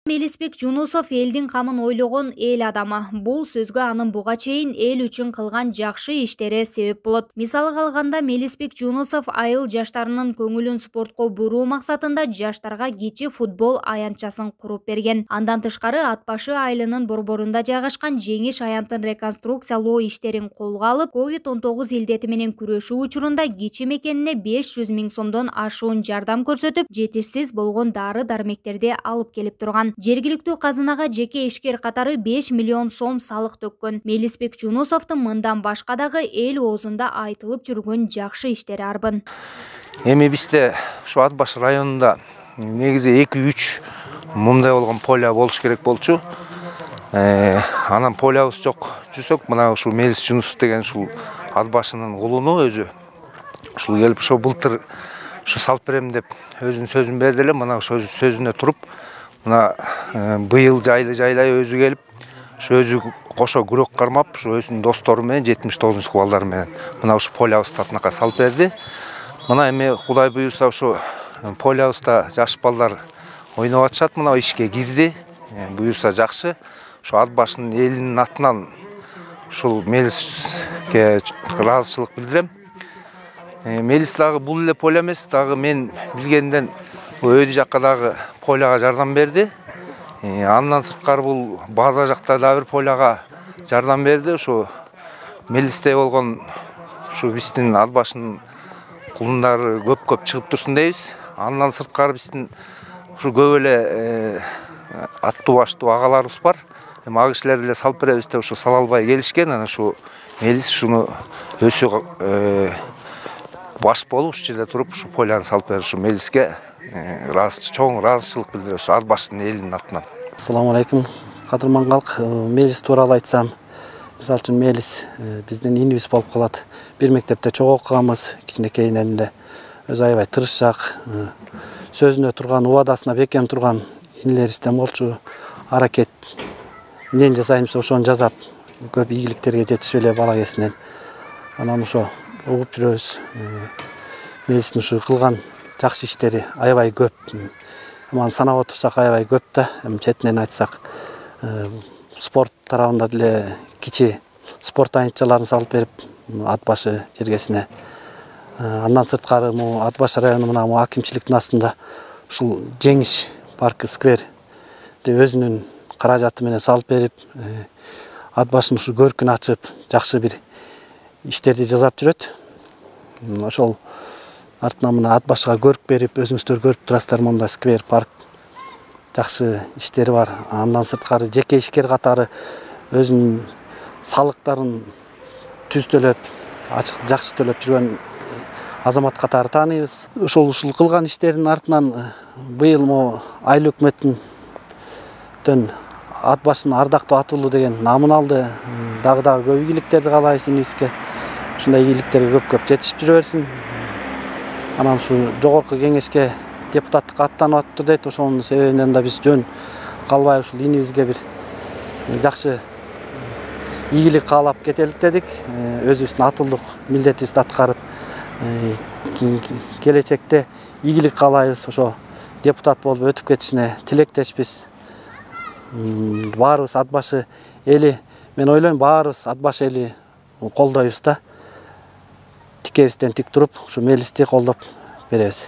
Мелисбек Жунусов элдин камын ойлогон эл адамы. Бул сөзгө анын буга чейин эл үчүн кылган жакшы иштери себеп болот. Мисалга алганда Мелисбек Жунусов айыл жаштарынын көңүлүн спортко буруу максатында жаштарга кичи футбол аянтчасын куруп берген. Андан тышкары Ат башы айылынын борборунда жайгашкан Жеңиш аянтын реконструкциялоо иштерин колго алып, COVID-19 илдети менен күрөшүү учурунда кичи мекенине 500 000 сомдон ашуун жардам көрсөтүп, жетишсиз болгон дары-дармектерди алып келип турган. Жергиликтүү казынага жеке ишкер катары 5 миллион сом салык төккөн. Мелисбек Жунусовдун мындан башка дагы эл оозунда айтылып жүргөн жакшы иштери арбын. Эми бизде ушу Ат баш районунда негизи 2-3 мындай болгон поля болуш керек болчу. Анан полябыз жок жүрсөк, мына ушу Мелис Жунусов деген ушул Ат башынын кулуну өзү ушул келип ошо былтыр ушу салып берем деп өзүнүн сөзүн берди эле. Мына ошо сөзүнө туруп, мына быйыл жайлай өзү келип, ошо өзү кошо күрөк кармап, ошо өзүнүн достору менен 79 балдары менен мына ушу полябызды атынака салып берди. Мына эми Кудай буйрса ошо полябызда жаш балдар ойноп атышат, мына ишке кирди. Буйрса жакшы. Ошо Ат башынын элинин атынан ушул Мелиске ыраазычылык билдирем. Мелис дагы бул эле поля эмес, дагы мен билгенден өйдү жакка дагы поляга жардам берди. Андан сырткары бул база жакта дагы бир поляга жардам берди. Ошо Мелисте болгон ушу биздин Ат башынын кулундары көп чыгып турсун дейбиз. Андан сырткары биздин ушу көп эле аттуу баштуу агаларыбыз бар. Эми ага кишилерди эле салып беребиз деп ушу сала албай келишкен. Анан ушу Мелис ушуну өзү баш болуп ушул жерде туруп ушу поляны салып берди. Ушу Мелиске чоң ыраазычылык билдирип ушу Ат башынын элинин атынан. Assalamu алейкум, кадырман калк. Мелис тууралуу айтсам, мисалы үчүн Мелис биздин инибиз болуп калат. Бир мектепте чогуу окуганбыз, кичинекейинен эле өзү аябай тырышчак, сөзүнө турган, убадасына бекем турган инилерибизден болчу. Аракет эмнени жасайын десе ошону жасап, көп ийгиликтерге жетишип эле бала кезинен. Анан ошо угуп жүрөбүз. Мелистин ушу кылган жакшы иштери аябай көп. Аны санап отурсак аябай көп да. Четинен айтсак, спорт тарабында деле кичи спорт аянтчаларын салып берип, Ат башы жергесине. Андан сырткары Ат башы району мына акимчиликтин астында ушул Жеңиш паркы сквер өзүнүн каражаты менен салып берип, Ат башынын ушу көркүн ачып, жакшы бир иштерди жасап жүрөт. Ошол артынан мына Ат башыга көрк берип, өзүңүздөр көрүп турасыздар, монда сквер парк жакшы иштери бар. Андан сырткары жеке ишкер катары өзүнүн салыктарын түз төлөп, жакшы төлөп жүргөн азамат катары тааныйбыз. Ушул кылган иштеринин артынан быйыл айыл өкмөттөн Ат башынын ардактуу атуулу деген намын алды. Дагы көп ийгиликтерди каалайбыз инибизге. Ушундай ийгиликтерге көп жетишип жүрө берсин. Анан ушу жогорку кеңешке депутаттыкка аттанып атыптыр дейт. Ошонун себебинен да биз жөн калбай ушул инибизге бир жакшы ийгилик каалап кетелик дедик. Өзүбүздүн атуулук милдетибизди аткарып, келечекте ийгилик каалайбыз. Ошо депутат болуп өтүп кетишине тилектешпиз. Баарыбыз Ат башы эли, мен ойлойм, баарыбыз Ат башы эли колдойбуз да. Тикебизден тик туруп, ушу Мелисти колдоп беребиз.